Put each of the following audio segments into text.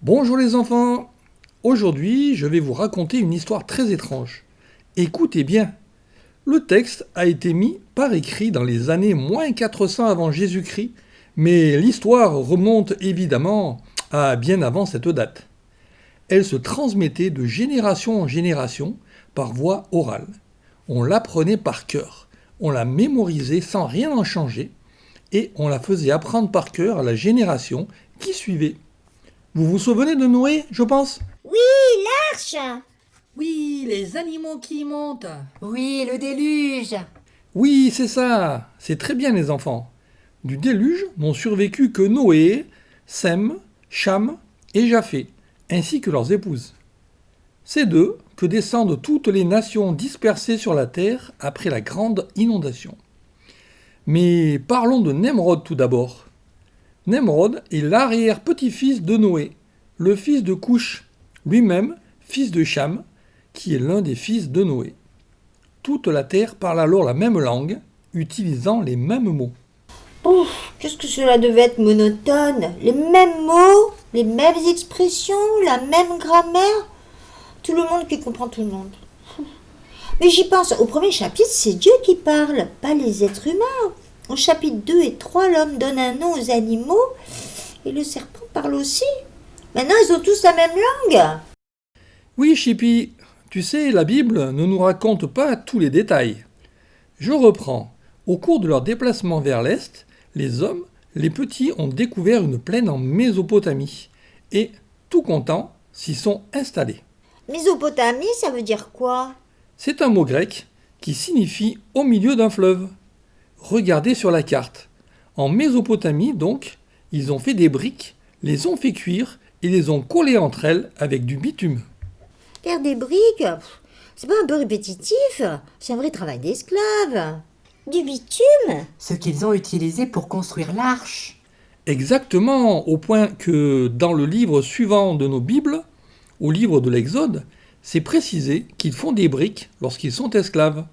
Bonjour les enfants. Aujourd'hui, je vais vous raconter une histoire très étrange. Écoutez bien. Le texte a été mis par écrit dans les années moins 400 avant Jésus-Christ, mais l'histoire remonte évidemment à bien avant cette date. Elle se transmettait de génération en génération par voie orale. On l'apprenait par cœur, on la mémorisait sans rien en changer, et on la faisait apprendre par cœur à la génération qui suivait. Vous vous souvenez de Noé, je pense ? Oui, l'arche. Oui, les animaux qui montent. Oui, le déluge. Oui, c'est ça. C'est très bien les enfants. Du déluge n'ont survécu que Noé, Sem, Cham et Japheth, ainsi que leurs épouses. C'est d'eux que descendent toutes les nations dispersées sur la terre après la grande inondation. Mais parlons de Nemrod tout d'abord. Nemrod est l'arrière-petit-fils de Noé, le fils de Couch, lui-même fils de Cham, qui est l'un des fils de Noé. Toute la terre parle alors la même langue, utilisant les mêmes mots. Ouf, qu'est-ce que cela devait être monotone. Les mêmes mots, les mêmes expressions, la même grammaire. Tout le monde qui comprend tout le monde. Mais j'y pense, au premier chapitre, c'est Dieu qui parle, pas les êtres humains. Au chapitre 2 et 3, l'homme donne un nom aux animaux et le serpent parle aussi. Maintenant, ils ont tous la même langue. Oui, Chippy, tu sais, la Bible ne nous raconte pas tous les détails. Je reprends. Au cours de leur déplacement vers l'Est, les hommes, les petits, ont découvert une plaine en Mésopotamie et, tout contents, s'y sont installés. Mésopotamie, ça veut dire quoi? C'est un mot grec qui signifie « au milieu d'un fleuve ». Regardez sur la carte. En Mésopotamie, donc, ils ont fait des briques, les ont fait cuire et les ont collées entre elles avec du bitume. Faire des briques, c'est pas un peu répétitif? C'est un vrai travail d'esclave. Du bitume? Ce qu'ils ont utilisé pour construire l'arche. Exactement, au point que dans le livre suivant de nos Bibles, au livre de l'Exode, c'est précisé qu'ils font des briques lorsqu'ils sont esclaves.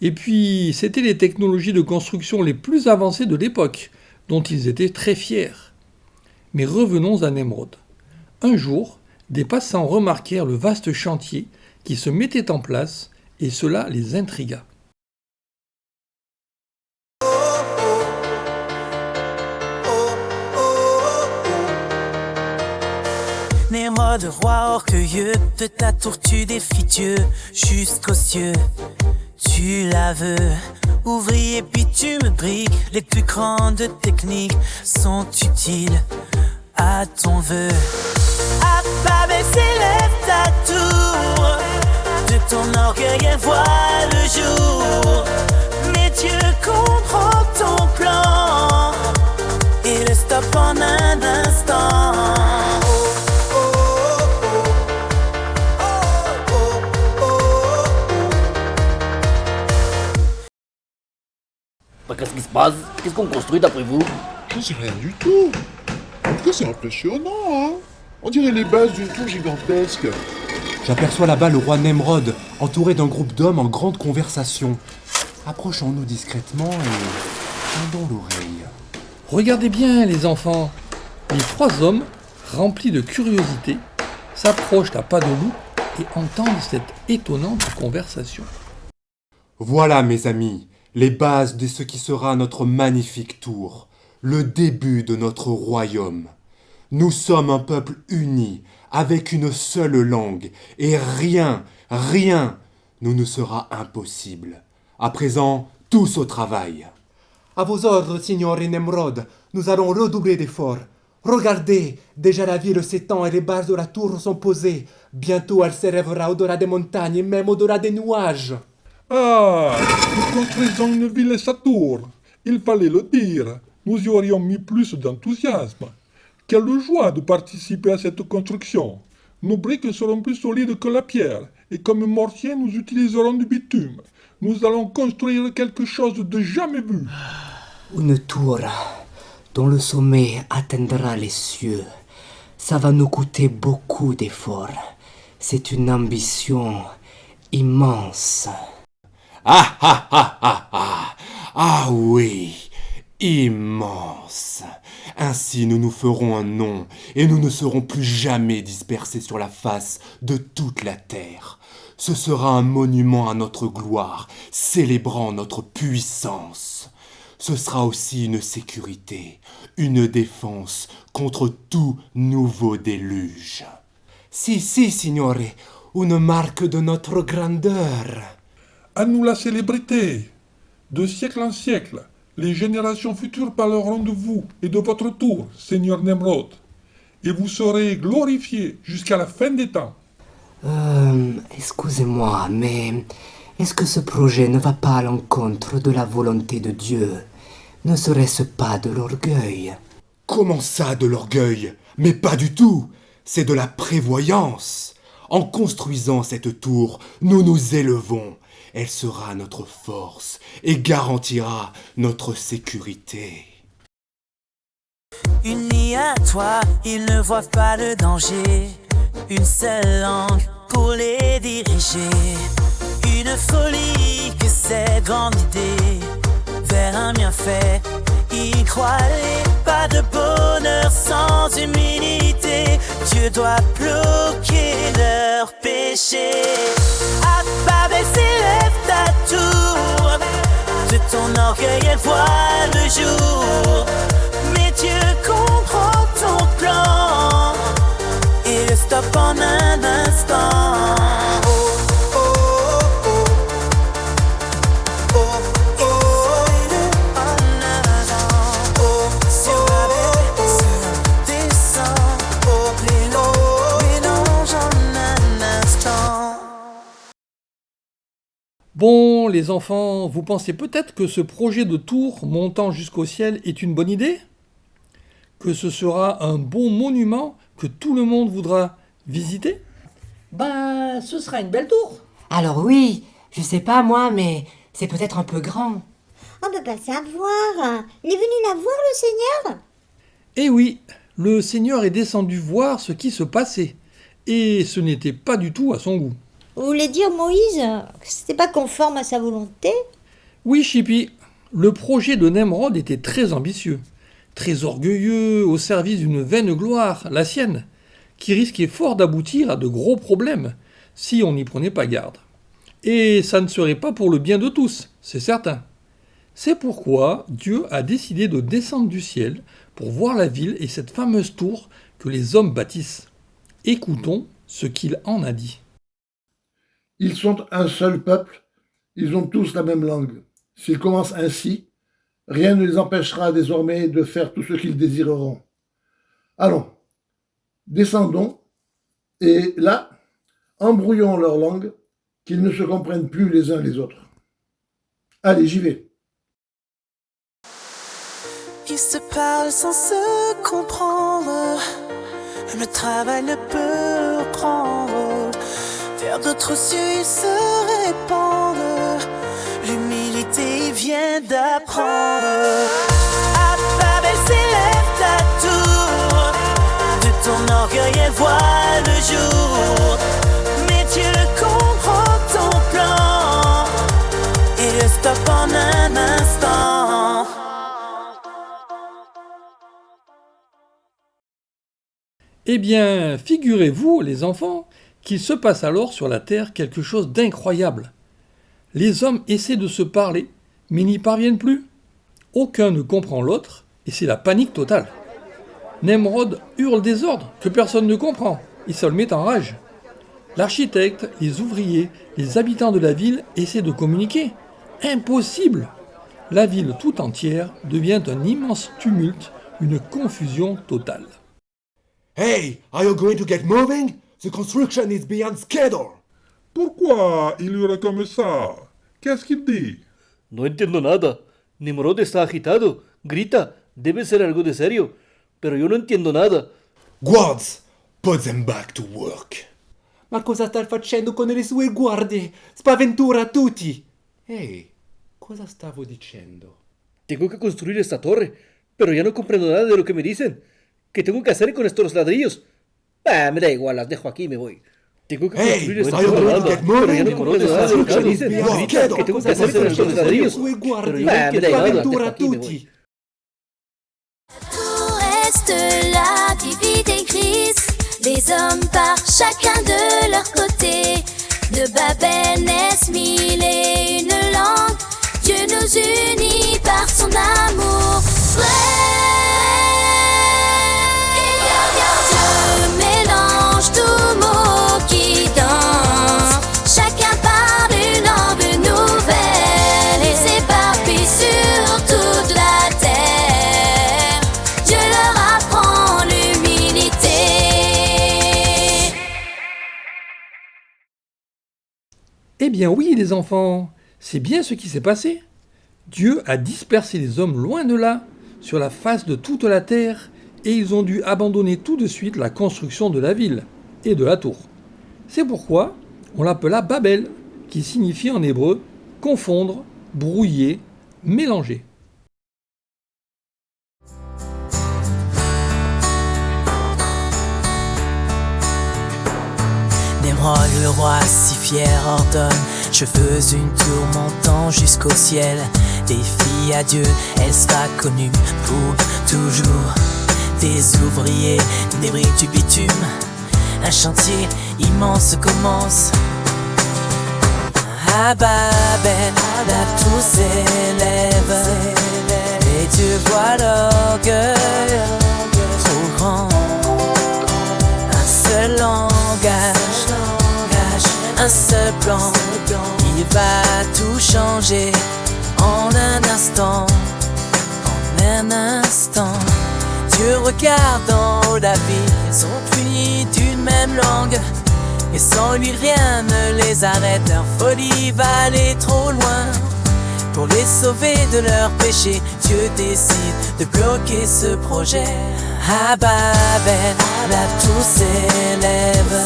Et puis, c'était les technologies de construction les plus avancées de l'époque, dont ils étaient très fiers. Mais revenons à Nemrod. Un jour, des passants remarquèrent le vaste chantier qui se mettait en place, et cela les intrigua. Nemrod, roi orgueilleux, de ta tour tu défies Dieu jusqu'aux cieux. Tu la veux, ouvrier puis tu me briques. Les plus grandes techniques sont utiles à ton vœu. À Babel s'élève ta tour, de ton orgueil elle voit le jour. Mais Dieu comprend ton plan et le stoppe en un instant. Qu'est-ce qui se passe? Qu'est-ce qu'on construit d'après vous? Je sais rien du tout. En tout cas, c'est impressionnant, hein. On dirait les bases d'une tour gigantesque. J'aperçois là-bas le roi Nemrod, entouré d'un groupe d'hommes en grande conversation. Approchons-nous discrètement et tendons l'oreille. Regardez bien, les enfants. Les trois hommes, remplis de curiosité, s'approchent à pas de loup et entendent cette étonnante conversation. Voilà, mes amis, les bases de ce qui sera notre magnifique tour, le début de notre royaume. Nous sommes un peuple uni, avec une seule langue, et rien ne nous sera impossible. À présent, tous au travail. À vos ordres, signor Nemrod, nous allons redoubler d'efforts. Regardez, déjà la ville s'étend et les bases de la tour sont posées. Bientôt elle s'élèvera au-delà des montagnes et même au-delà des nuages. Ah, nous construisons une ville et sa tour. Il fallait le dire. Nous y aurions mis plus d'enthousiasme. Quelle joie de participer à cette construction. Nos briques seront plus solides que la pierre, et comme mortier, nous utiliserons du bitume. Nous allons construire quelque chose de jamais vu. Une tour dont le sommet atteindra les cieux. Ça va nous coûter beaucoup d'efforts. C'est une ambition immense. Ah ah ah ah ah. Ah oui, immense. Ainsi nous nous ferons un nom, et nous ne serons plus jamais dispersés sur la face de toute la terre. Ce sera un monument à notre gloire, célébrant notre puissance. Ce sera aussi une sécurité, une défense contre tout nouveau déluge. Si, signore, une marque de notre grandeur. À nous la célébrité. De siècle en siècle, les générations futures parleront de vous et de votre tour, Seigneur Nemrod. Et vous serez glorifiés jusqu'à la fin des temps. Excusez-moi, mais est-ce que ce projet ne va pas à l'encontre de la volonté de Dieu? Ne serait-ce pas de l'orgueil? Comment ça, de l'orgueil? Mais pas du tout. C'est de la prévoyance. En construisant cette tour, nous nous élevons. Elle sera notre force et garantira notre sécurité. Unis à toi, ils ne voient pas le danger. Une seule langue pour les diriger. Une folie que cette grande idée vers un bienfait. Ils croyaient pas de bonheur sans humilité. Dieu doit bloquer leurs péchés. À Babel s'élève ta tour. De ton orgueil elle voit le jour. Mais Dieu comprend ton plan et le stoppe en un instant. Bon, les enfants, vous pensez peut-être que ce projet de tour montant jusqu'au ciel est une bonne idée? Que ce sera un bon monument que tout le monde voudra visiter? Ben, ce sera une belle tour. Alors oui, je sais pas moi, mais c'est peut-être un peu grand. On peut pas savoir. Il est venu la voir, le Seigneur? Eh oui, le Seigneur est descendu voir ce qui se passait, et ce n'était pas du tout à son goût. Vous voulez dire, Moïse, que c'était pas conforme à sa volonté? Oui, Chippy, le projet de Nemrod était très ambitieux, très orgueilleux, au service d'une vaine gloire, la sienne, qui risquait fort d'aboutir à de gros problèmes, si on n'y prenait pas garde. Et ça ne serait pas pour le bien de tous, c'est certain. C'est pourquoi Dieu a décidé de descendre du ciel pour voir la ville et cette fameuse tour que les hommes bâtissent. Écoutons ce qu'il en a dit. Ils sont un seul peuple, ils ont tous la même langue. S'ils commencent ainsi, rien ne les empêchera désormais de faire tout ce qu'ils désireront. Allons, descendons, et là, embrouillons leur langue, qu'ils ne se comprennent plus les uns les autres. Allez, j'y vais. Ils se parlent sans se comprendre. Le travail ne peut reprendre. Vers d'autres cieux ils se répandent. L'humilité vient d'apprendre. À Babel s'élève ta tour. De ton orgueil elle voit le jour. Mais Dieu comprend ton plan et le stoppe en un instant. Eh bien, figurez-vous, les enfants, qu'il se passe alors sur la terre quelque chose d'incroyable. Les hommes essaient de se parler, mais n'y parviennent plus. Aucun ne comprend l'autre, et c'est la panique totale. Nemrod hurle des ordres que personne ne comprend, et ça le met en rage. L'architecte, les ouvriers, les habitants de la ville essaient de communiquer. Impossible! La ville tout entière devient un immense tumulte, une confusion totale. Hey, are you going to get moving? The construction is beyond schedule. Pourquoi il hurle comme ça? Qu'est-ce qu'il dit? No entiendo nada. Nimrod está agitado. Grita. Debe ser algo de serio. Pero yo no entiendo nada. Guards, put them back to work. Ma cosa sta facendo con le sue guardie? Spaventura tutti! Ehi, cosa stavo dicendo? Tengo que construir esta torre. Pero ya no comprendo nada de lo que me dicen. ¿Qué tengo que hacer con estos ladrillos? Ah, me da igual, las dejo aquí y me voy. Tengo que construir esta torre. Pero ya no comprendo nada de lo que me dicen. ¿Qué tengo que hacer con estos ladrillos? Pero yo no entiendo nada. Las dejo aquí y me voy. reste la vivide et grise. Les hommes partent chacun de leur côté. De Babel naissent mille et une langues. Dieu nous unit par son amour vrai. Dieu mélange tout mot qui danse. Chacun parle une langue nouvelle et s'éparpille sur toute la terre. Dieu leur apprend l'humilité. Eh bien oui, les enfants, c'est bien ce qui s'est passé. Dieu a dispersé les hommes loin de là, sur la face de toute la terre, et ils ont dû abandonner tout de suite la construction de la ville et de la tour. C'est pourquoi on l'appela Babel, qui signifie en hébreu confondre, brouiller, mélanger. Nimrod, le roi si fier ordonne, je fais une tour montant jusqu'au ciel. Défie à Dieu, elle sera connue pour toujours. Des ouvriers, des briques du bitume, un chantier immense commence. À Babel, la tour s'élève, et Dieu voit l'orgueil trop grand. Un seul langage, un seul plan, il va tout changer en un instant, en un instant. Dieu regarde en haut la vie, ils sont unis d'une même langue, et sans lui rien ne les arrête. Leur folie va aller trop loin. Pour les sauver de leurs péchés, Dieu décide de bloquer ce projet. À Babel, la tour s'élève,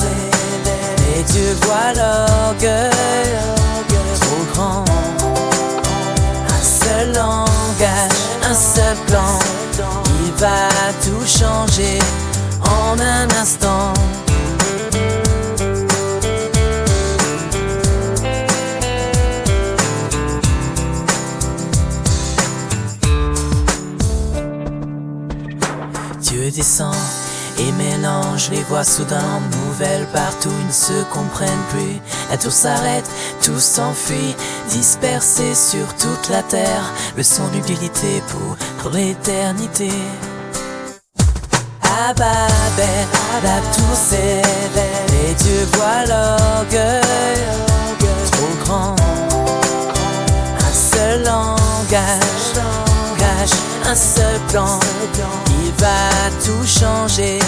et Dieu voit l'orgueil trop grand. Un seul langage, un seul plan, il va tout changer en un instant. Dieu descend et mélange les voix soudain, nouvelles partout, ils ne se comprennent plus. La tour s'arrête, tout s'enfuit, dispersé sur toute la terre. Leçon d'humilité pour l'éternité. À Babel, la tour s'élève, et Dieu voit l'orgueil trop grand. Un seul langage, un seul plan, il va tout changer